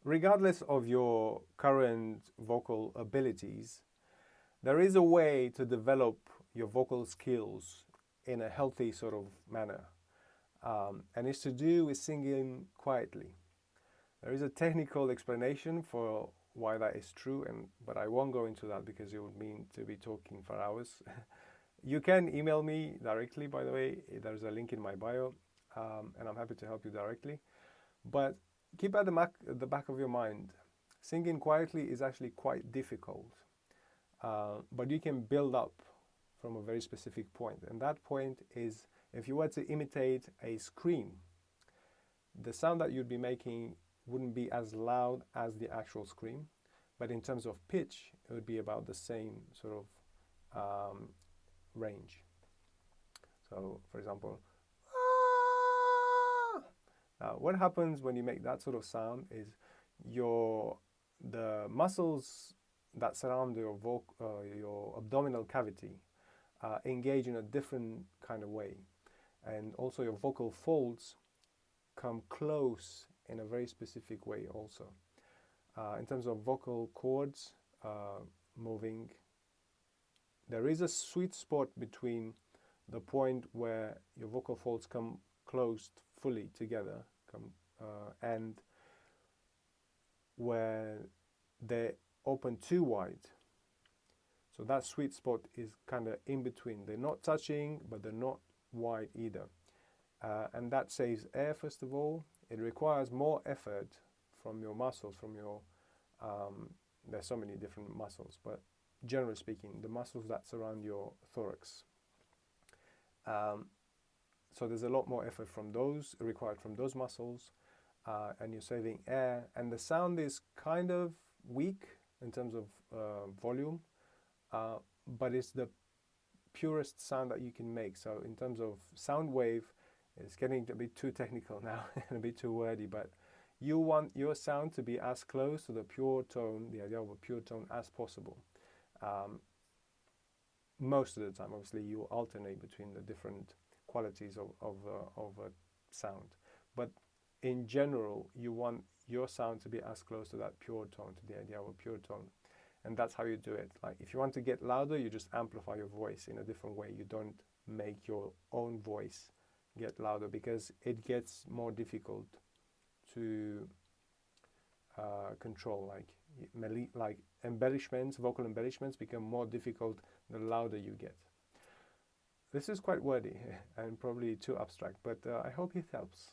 Regardless of your current vocal abilities, there is a way to develop your vocal skills in a healthy sort of manner. And it's to do with singing quietly. There is a technical explanation for why that is true, but I won't go into that because it would mean to be talking for hours. You can email me directly, by the way. There's a link in my bio, and I'm happy to help you directly. But keep at the back of your mind, singing quietly is actually quite difficult, but you can build up from a very specific point. And that point is if you were to imitate a scream, the sound that you'd be making wouldn't be as loud as the actual scream, but in terms of pitch, it would be about the same sort of range. So, for example, what happens when you make that sort of sound is the muscles that surround your abdominal cavity engage in a different kind of way, and also your vocal folds come close in a very specific way also. In terms of vocal cords moving, there is a sweet spot between the point where your vocal folds come closed fully together and where they open too wide. So that sweet spot is kind of in between. They're not touching, but they're not wide either. And that saves air, first of all. It requires more effort from your muscles, there's so many different muscles, but generally speaking, the muscles that surround your thorax. So there's a lot more effort required from those muscles, and you're saving air. And the sound is kind of weak in terms of volume, but it's the purest sound that you can make. So in terms of sound wave, it's getting a bit too technical now and a bit too wordy, but you want your sound to be as close to the pure tone, the idea of a pure tone, as possible. Most of the time, obviously, you alternate between the different qualities of sound. But in general, you want your sound to be as close to that pure tone, to the idea of a pure tone. And that's how you do it. Like if you want to get louder, you just amplify your voice in a different way. You don't make your own voice get louder because it gets more difficult to control. Like embellishments, vocal embellishments become more difficult the louder you get. This is quite wordy and probably too abstract, but I hope it helps.